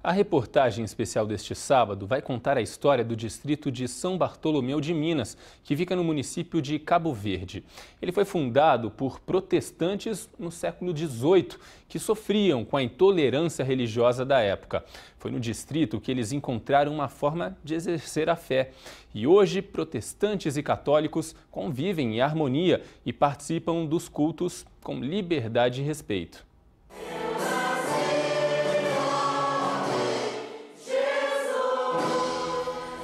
A reportagem especial deste sábado vai contar a história do distrito de São Bartolomeu de Minas, que fica no município de Cabo Verde. Ele foi fundado por protestantes no século XVIII, que sofriam com a intolerância religiosa da época. Foi no distrito que eles encontraram uma forma de exercer a fé. E hoje, protestantes e católicos convivem em harmonia e participam dos cultos com liberdade e respeito.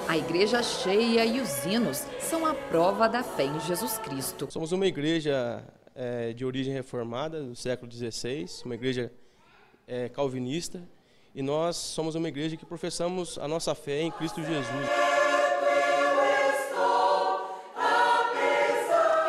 A igreja cheia e os hinos são a prova da fé em Jesus Cristo. Somos uma igreja de origem reformada, do século XVI, uma igreja calvinista, e nós somos uma igreja que professamos a nossa fé em Cristo Jesus.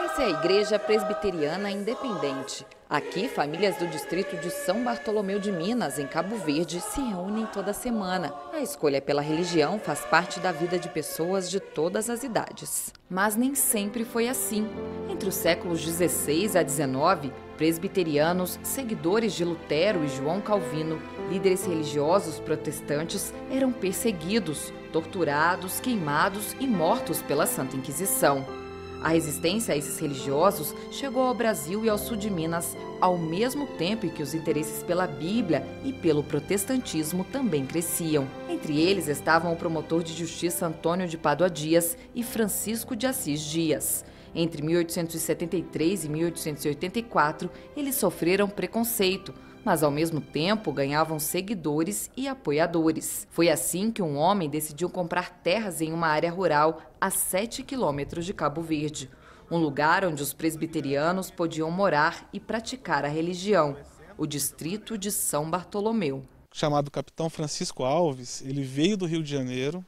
Essa é a Igreja Presbiteriana Independente. Aqui, famílias do distrito de São Bartolomeu de Minas, em Cabo Verde, se reúnem toda semana. A escolha pela religião faz parte da vida de pessoas de todas as idades. Mas nem sempre foi assim. Entre os séculos XVI a XIX, presbiterianos, seguidores de Lutero e João Calvino, líderes religiosos protestantes, eram perseguidos, torturados, queimados e mortos pela Santa Inquisição. A resistência a esses religiosos chegou ao Brasil e ao sul de Minas, ao mesmo tempo em que os interesses pela Bíblia e pelo protestantismo também cresciam. Entre eles estavam o promotor de justiça Antônio de Pádua Dias e Francisco de Assis Dias. Entre 1873 e 1884, eles sofreram preconceito, mas ao mesmo tempo ganhavam seguidores e apoiadores. Foi assim que um homem decidiu comprar terras em uma área rural a 7 quilômetros de Cabo Verde, um lugar onde os presbiterianos podiam morar e praticar a religião, o distrito de São Bartolomeu. Chamado Capitão Francisco Alves, ele veio do Rio de Janeiro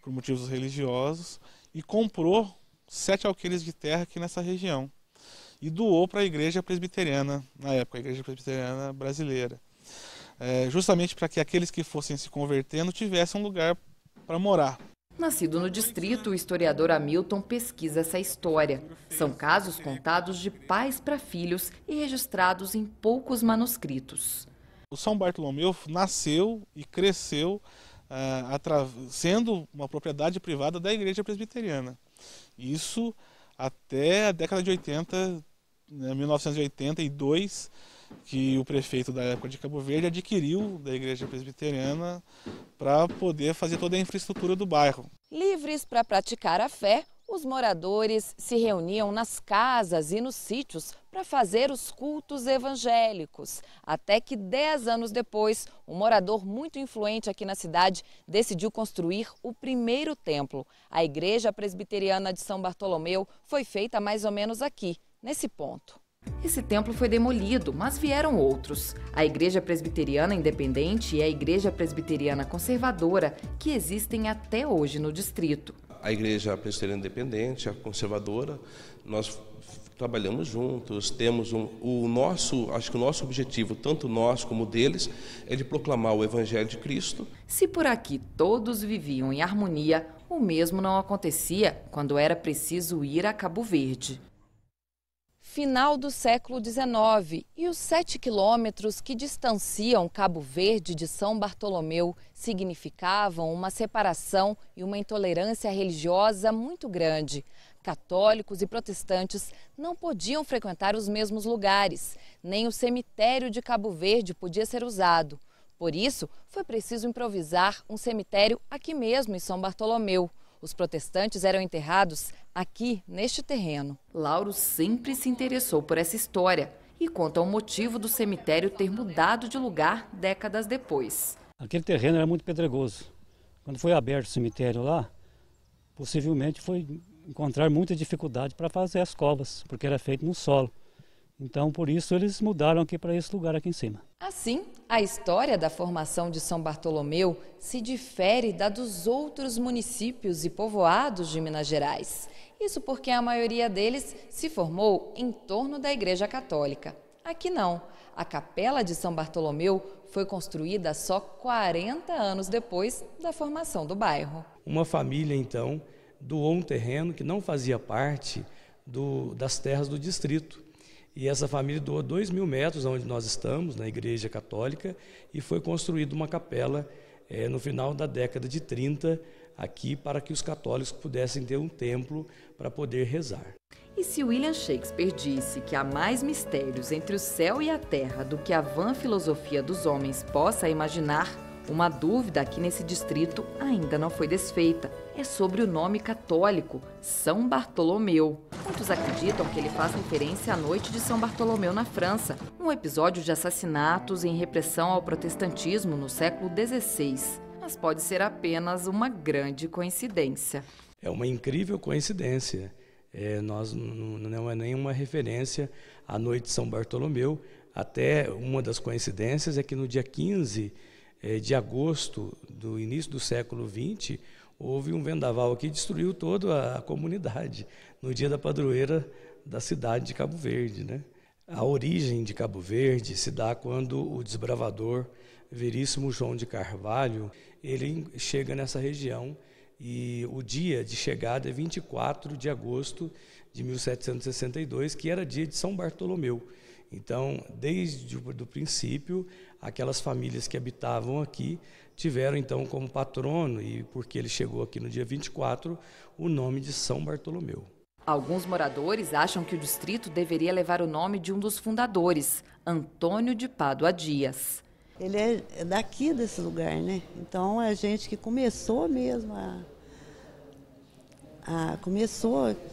por motivos religiosos e comprou 7 alqueires de terra aqui nessa região e doou para a igreja presbiteriana, na época a igreja presbiteriana brasileira, justamente para que aqueles que fossem se convertendo tivessem um lugar para morar. Nascido no distrito, o historiador Hamilton pesquisa essa história. São casos contados de pais para filhos e registrados em poucos manuscritos. O São Bartolomeu nasceu e cresceu sendo uma propriedade privada da igreja presbiteriana. Isso até a década de 80, 1982, que o prefeito da época de Cabo Verde adquiriu da igreja presbiteriana para poder fazer toda a infraestrutura do bairro. Livres para praticar a fé, os moradores se reuniam nas casas e nos sítios para fazer os cultos evangélicos. Até que 10 anos depois, um morador muito influente aqui na cidade decidiu construir o primeiro templo. A Igreja Presbiteriana de São Bartolomeu foi feita mais ou menos aqui, nesse ponto. Esse templo foi demolido, mas vieram outros. A Igreja Presbiteriana Independente e a Igreja Presbiteriana Conservadora, que existem até hoje no distrito. A Igreja Presbiteriana Independente, a Conservadora, nós trabalhamos juntos, temos acho que o nosso objetivo, tanto nós como deles, é de proclamar o Evangelho de Cristo. Se por aqui todos viviam em harmonia, o mesmo não acontecia quando era preciso ir a Cabo Verde. Final do século XIX e os 7 quilômetros que distanciam Cabo Verde de São Bartolomeu significavam uma separação e uma intolerância religiosa muito grande. Católicos e protestantes não podiam frequentar os mesmos lugares, nem o cemitério de Cabo Verde podia ser usado. Por isso, foi preciso improvisar um cemitério aqui mesmo em São Bartolomeu. Os protestantes eram enterrados aqui, neste terreno. Lauro sempre se interessou por essa história e conta o motivo do cemitério ter mudado de lugar décadas depois. Aquele terreno era muito pedregoso. Quando foi aberto o cemitério lá, possivelmente foi encontrar muita dificuldade para fazer as covas, porque era feito no solo. Então, por isso, eles mudaram aqui para esse lugar aqui em cima. Assim, a história da formação de São Bartolomeu se difere da dos outros municípios e povoados de Minas Gerais. Isso porque a maioria deles se formou em torno da Igreja Católica. Aqui não. A Capela de São Bartolomeu foi construída só 40 anos depois da formação do bairro. Uma família, então, doou um terreno que não fazia parte das terras do distrito. E essa família doou 2.000 metros onde nós estamos, na Igreja Católica, e foi construída uma capela no final da década de 30, aqui para que os católicos pudessem ter um templo para poder rezar. E se William Shakespeare disse que há mais mistérios entre o céu e a terra do que a vã filosofia dos homens possa imaginar, uma dúvida aqui nesse distrito ainda não foi desfeita. É sobre o nome católico, São Bartolomeu. Muitos acreditam que ele faz referência à noite de São Bartolomeu na França, um episódio de assassinatos em repressão ao protestantismo no século XVI. Mas pode ser apenas uma grande coincidência. É uma incrível coincidência. Não é nenhuma referência à noite de São Bartolomeu. Até uma das coincidências é que no dia 15 de agosto do início do século XX, houve um vendaval aqui que destruiu toda a comunidade, no dia da padroeira da cidade de Cabo Verde, né? A origem de Cabo Verde se dá quando o desbravador Veríssimo João de Carvalho, ele chega nessa região e o dia de chegada é 24 de agosto de 1762, que era dia de São Bartolomeu. Então, desde o princípio, aquelas famílias que habitavam aqui tiveram então como patrono, e porque ele chegou aqui no dia 24, o nome de São Bartolomeu. Alguns moradores acham que o distrito deveria levar o nome de um dos fundadores, Antônio de Pádua Dias. Ele é daqui desse lugar, né? Então é a gente que começou mesmo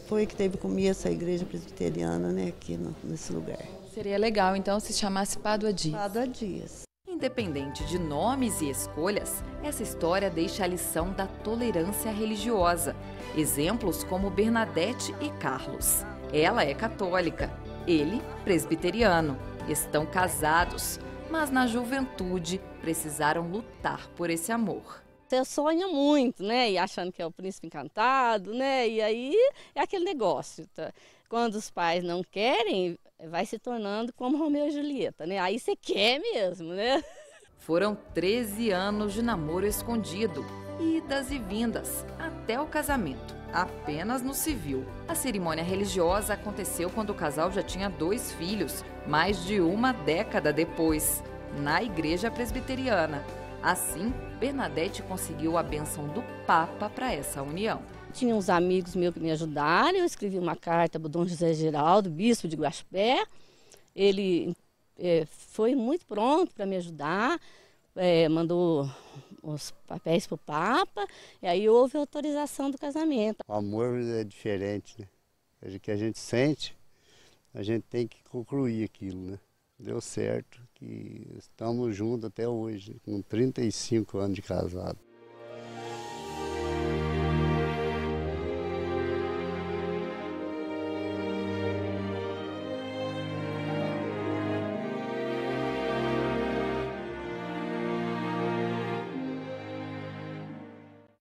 foi que teve começo a igreja presbiteriana, né, aqui nesse lugar. Seria legal, então, se chamasse Pádua Dias. Pádua Dias. Independente de nomes e escolhas, essa história deixa a lição da tolerância religiosa. Exemplos como Bernadette e Carlos. Ela é católica, ele presbiteriano. Estão casados, mas na juventude precisaram lutar por esse amor. Você sonha muito, né? E achando que é o príncipe encantado, né? E aí é aquele negócio. Tá? Quando os pais não querem, vai se tornando como Romeu e Julieta, né? Aí você quer mesmo, né? Foram 13 anos de namoro escondido, idas e vindas, até o casamento, apenas no civil. A cerimônia religiosa aconteceu quando o casal já tinha 2 filhos, mais de uma década depois, na igreja presbiteriana. Assim, Bernadette conseguiu a bênção do Papa para essa união. Tinha uns amigos meus que me ajudaram, eu escrevi uma carta para o Dom José Geraldo, bispo de Guaxupé. Ele foi muito pronto para me ajudar, mandou os papéis para o Papa, e aí houve a autorização do casamento. O amor é diferente, né? O que a gente sente, a gente tem que concluir aquilo, né? Deu certo, que estamos juntos até hoje, com 35 anos de casado.